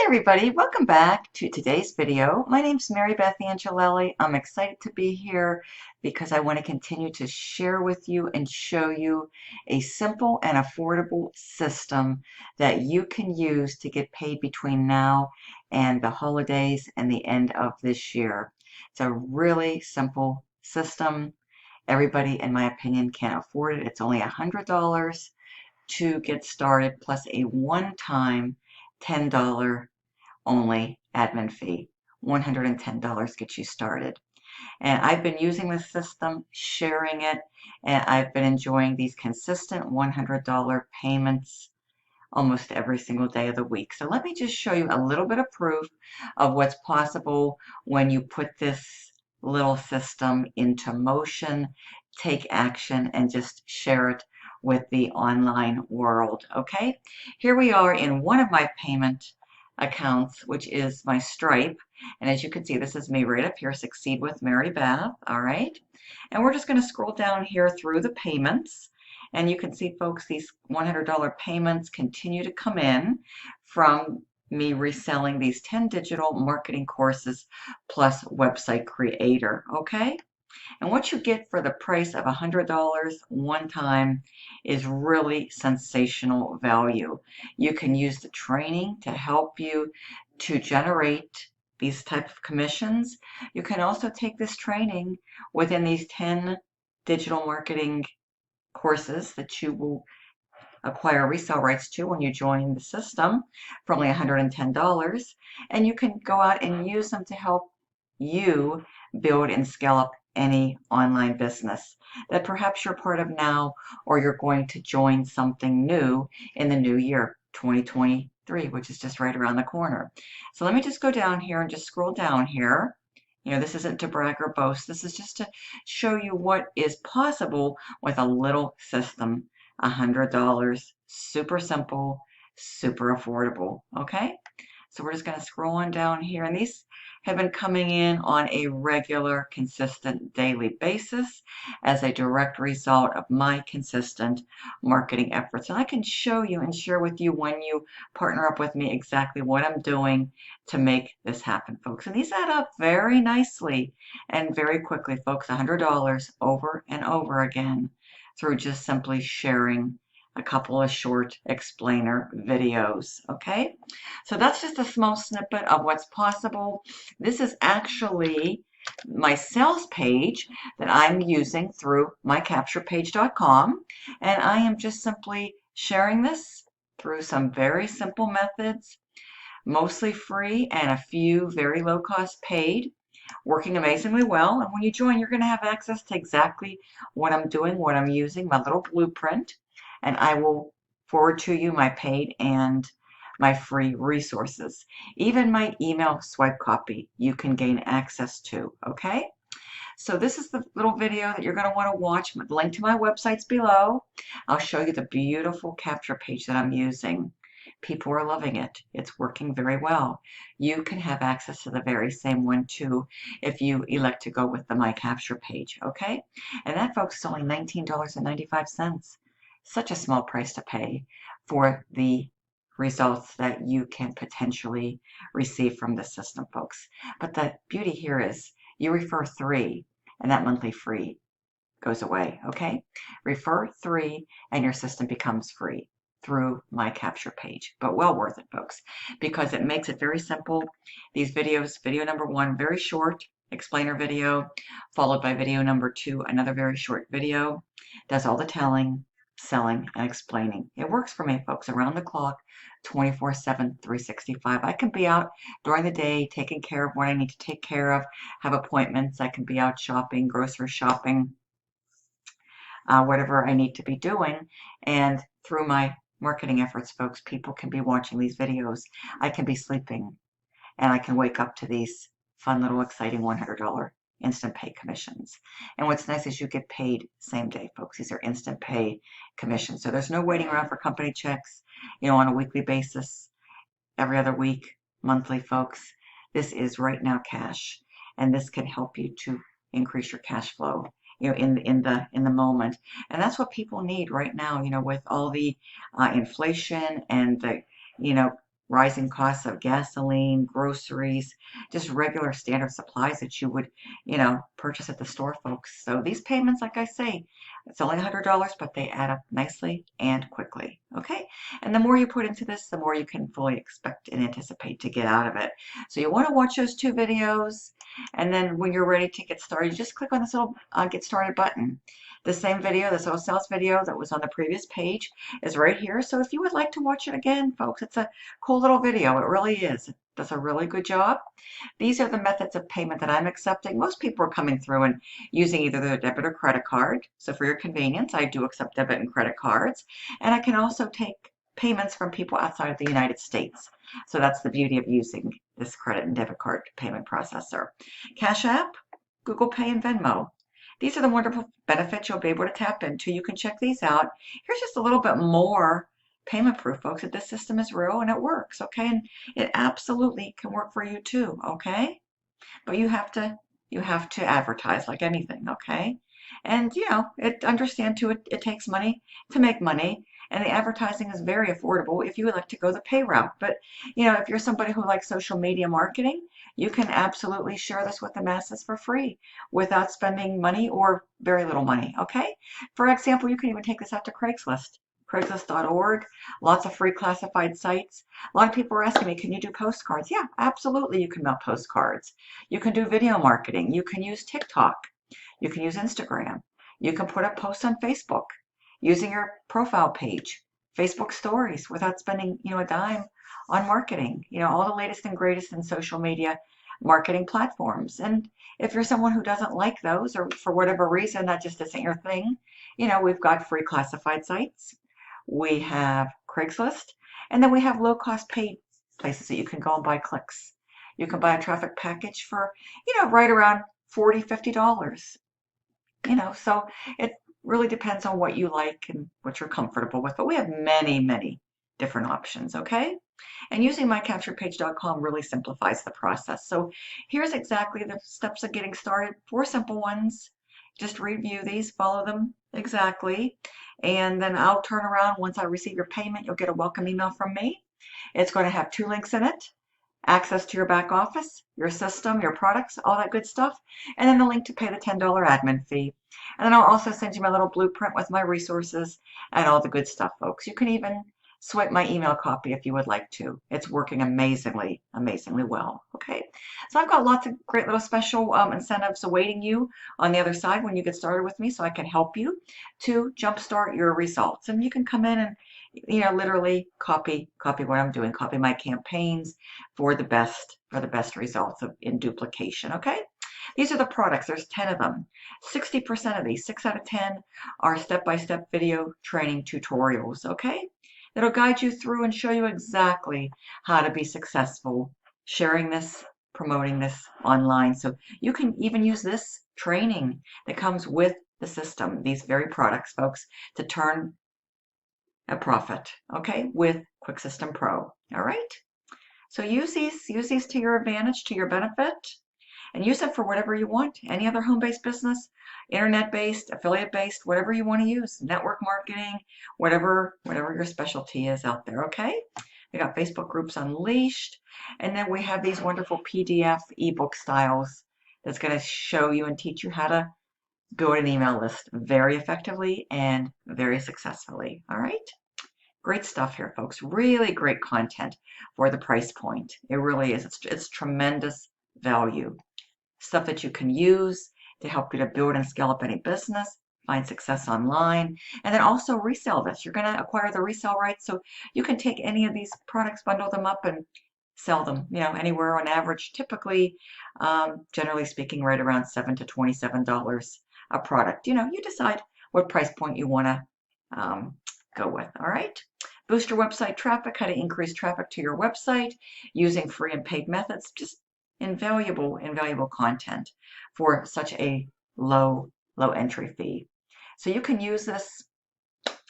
everybody, welcome back to today's video. My name's Marybeth Angelelli. I'm excited to be here because I want to continue to share with you and show you a simple and affordable system that you can use to get paid between now and the holidays and the end of this year. It's a really simple system. Everybody, in my opinion, can afford it. It's only $100 to get started plus a one-time $10 only admin fee. $110 gets you started. And I've been using this system, sharing it, and I've been enjoying these consistent $100 payments almost every single day of the week. So let me just show you a little bit of proof of what's possible when you put this little system into motion, take action, and just share it with the online world. Okay, here we are in one of my payment accounts, which is my Stripe. And as you can see, this is me right up here, Succeed with Marybeth. All right. And we're just going to scroll down here through the payments. And you can see, folks, these $100 payments continue to come in from me reselling these 10 digital marketing courses plus website creator. Okay. And what you get for the price of $100 one time is really sensational value. You can use the training to help you to generate these type of commissions. You can also take this training within these 10 digital marketing courses that you will acquire resale rights to when you join the system for only $110. And you can go out and use them to help you build and scale up any online business that perhaps you're part of now, or you're going to join something new in the new year, 2023, which is just right around the corner. So let me just go down here and just scroll down here. You know, this isn't to brag or boast. This is just to show you what is possible with a little system. $100, super simple, super affordable. Okay, so we're just going to scroll on down here, and these have been coming in on a regular, consistent daily basis as a direct result of my consistent marketing efforts. And I can show you and share with you when you partner up with me exactly what I'm doing to make this happen, folks. And these add up very nicely and very quickly, folks. $100 over and over again through just simply sharing a couple of short explainer videos. Okay, so that's just a small snippet of what's possible. This is actually my sales page that I'm using through mycapturepage.com, and I am just simply sharing this through some very simple methods, mostly free and a few very low cost paid, working amazingly well. And when you join, you're going to have access to exactly what I'm doing, what I'm using, my little blueprint, and I will forward to you my paid and my free resources. Even my email swipe copy you can gain access to. Okay, so this is the little video that you're going to want to watch. The link to my website's below. I'll show you the beautiful capture page that I'm using. People are loving it. It's working very well. You can have access to the very same one too if you elect to go with the My Capture page, okay? And that, folks, is only $19.95. Such a small price to pay for the results that you can potentially receive from the system, folks. But the beauty here is you refer 3 and that monthly free goes away, okay? Refer 3 and your system becomes free through my capture page. But well worth it, folks, because it makes it very simple. These videos, video number 1, very short explainer video, followed by video number 2, another very short video, does all the telling, selling, and explaining. It works for me, folks, around the clock, 24/7, 365. I can be out during the day taking care of what I need to take care of, have appointments. I can be out shopping, grocery shopping, whatever I need to be doing. And through my marketing efforts, folks, people can be watching these videos. I can be sleeping, and I can wake up to these fun little exciting $100 instant pay commissions. And what's nice is you get paid same day, folks. These are instant pay commissions. So there's no waiting around for company checks, you know, on a weekly basis, every other week, monthly, folks. This is right now cash, and this can help you to increase your cash flow, you know, in the moment. And that's what people need right now, you know, with all the inflation and the, you know, rising costs of gasoline, groceries, just regular standard supplies that you would, purchase at the store, folks. So these payments, like I say, it's only $100, but they add up nicely and quickly. Okay. And the more you put into this, the more you can fully expect and anticipate to get out of it. So you want to watch those 2 videos. And then when you're ready to get started, you just click on this little get started button. The same video, this little sales video that was on the previous page is right here. So if you would like to watch it again, folks, it's a cool little video. It really is. It does a really good job. These are the methods of payment that I'm accepting. Most people are coming through and using either their debit or credit card. So for your convenience, I do accept debit and credit cards. And I can also take payments from people outside of the United States. So that's the beauty of using this credit and debit card payment processor. Cash App, Google Pay, and Venmo. These are the wonderful benefits you'll be able to tap into. You can check these out. Here's just a little bit more payment proof, folks, that this system is real and it works, okay? And it absolutely can work for you too, okay? But you have to advertise like anything, okay? And understand too, it takes money to make money, and the advertising is very affordable if you would like to go the pay route. But if you're somebody who likes social media marketing, you can absolutely share this with the masses for free without spending money or very little money, okay? For example, you can even take this out to Craigslist. Craigslist.org, lots of free classified sites. A lot of people are asking me, can you do postcards? Yeah, absolutely, you can mail postcards. You can do video marketing. You can use TikTok. You can use Instagram. You can put up posts on Facebook using your profile page, Facebook stories without spending, a dime on marketing. All the latest and greatest in social media marketing platforms. And if you're someone who doesn't like those, or for whatever reason that just isn't your thing, we've got free classified sites. We have Craigslist, and then we have low-cost paid places that you can go and buy clicks. You can buy a traffic package for, right around $40, $50. So it really depends on what you like and what you're comfortable with. But we have many, many different options, okay? And using mycapturepage.com really simplifies the process. So here's exactly the steps of getting started. 4 simple ones. Just review these, follow them exactly. And then I'll turn around once I receive your payment. You'll get a welcome email from me. It's going to have 2 links in it. Access to your back office, your system, your products, all that good stuff. And then the link to pay the $10 admin fee. And then I'll also send you my little blueprint with my resources and all the good stuff, folks. You can even swipe my email copy if you would like to. It's working amazingly, amazingly well. Okay, so I've got lots of great little special incentives awaiting you on the other side when you get started with me, so I can help you to jumpstart your results. And you can come in and literally copy what I'm doing, copy my campaigns for the best results in duplication. Okay. These are the products. There's 10 of them. 60% of these, 6 out of 10, are step-by-step video training tutorials. Okay. It'll guide you through and show you exactly how to be successful sharing this, promoting this online. So you can even use this training that comes with the system, these very products, folks, to turn a profit, okay, with Quick System Pro. All right. So use these to your advantage, to your benefit, and use them for whatever you want. Any other home-based business, internet-based, affiliate-based, whatever you want to use, network marketing, whatever your specialty is out there, okay? We got Facebook groups unleashed, and then we have these wonderful PDF ebook styles that's going to show you and teach you how to build an email list very effectively and very successfully, all right? Great stuff here, folks. Really great content for the price point. It really is. It's tremendous value. Stuff that you can use to help you to build and scale up any business, find success online, and then also resell this. You're going to acquire the resale rights, so you can take any of these products, bundle them up, and sell them, anywhere on average, typically, generally speaking, right around $7 to $27 a product. You decide what price point you want to go with, all right? Boost your website traffic, how to increase traffic to your website using free and paid methods. Just invaluable content for such a low entry fee. So you can use this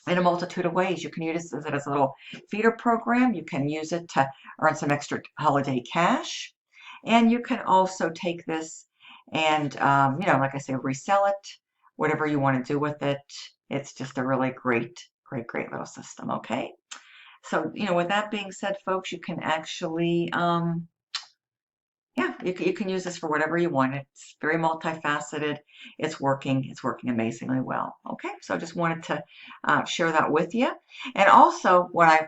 in a multitude of ways. You can use it as a little feeder program. You can use it to earn some extra holiday cash. And you can also take this and, like I say, resell it, whatever you want to do with it. It's just a really great little system, okay? So, with that being said, folks, you can actually, yeah, you can use this for whatever you want. It's very multifaceted. It's working. It's working amazingly well. Okay, so I just wanted to share that with you. And also, what I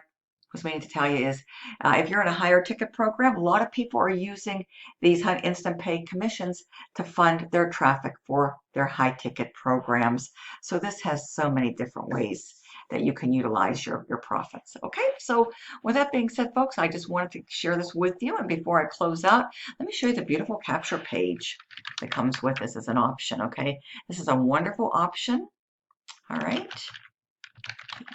was meaning to tell you is if you're in a higher ticket program, a lot of people are using these instant pay commissions to fund their traffic for their high ticket programs. So this has so many different ways that you can utilize your profits. Okay, so with that being said, folks, I just wanted to share this with you. And before I close out, let me show you the beautiful capture page that comes with this as an option. Okay, this is a wonderful option. All right.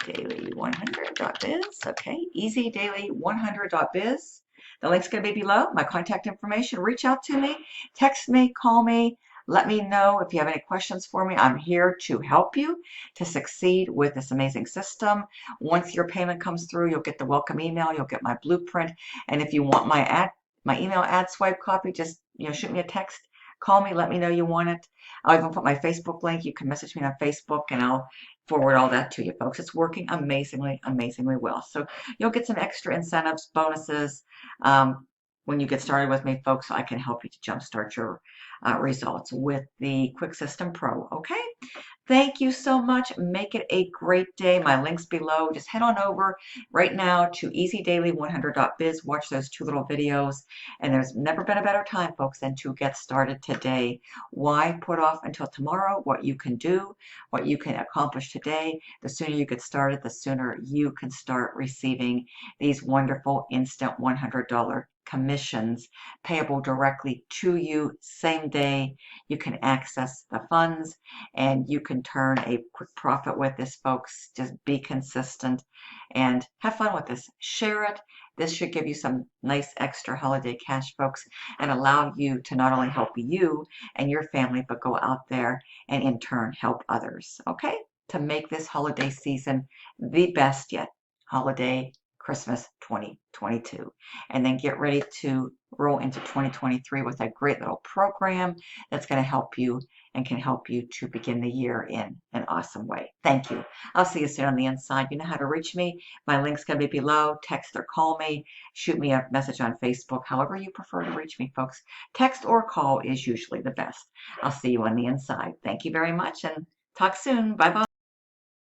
Daily100.biz. Okay, easydaily100.biz. The link's going to be below. My contact information. Reach out to me, text me, call me. Let me know if you have any questions for me. I'm here to help you to succeed with this amazing system. Once your payment comes through, you'll get the welcome email. You'll get my blueprint. And if you want my email ad swipe copy, just shoot me a text. Call me. Let me know you want it. I'll even put my Facebook link. You can message me on Facebook, and I'll forward all that to you, folks. It's working amazingly, amazingly well. So you'll get some extra incentives, bonuses when you get started with me, folks. So I can help you to jumpstart your results with the Quick System Pro. Okay. Thank you so much. Make it a great day. My link's below. Just head on over right now to easydaily100.biz. Watch those 2 little videos. And there's never been a better time, folks, than to get started today. Why put off until tomorrow what you can do, what you can accomplish today? The sooner you get started, the sooner you can start receiving these wonderful instant $100 commissions payable directly to you same day. You can access the funds and you can turn a quick profit with this, folks. Just be consistent and have fun with this. Share it. This should give you some nice extra holiday cash, folks, and allow you to not only help you and your family, but go out there and in turn help others. Okay? To make this holiday season the best yet. Holiday Christmas 2022. And then get ready to roll into 2023 with a great little program that's going to help you and can help you to begin the year in an awesome way. Thank you. I'll see you soon on the inside. You know how to reach me. My link's going to be below. Text or call me. Shoot me a message on Facebook. However you prefer to reach me, folks. Text or call is usually the best. I'll see you on the inside. Thank you very much and talk soon. Bye-bye.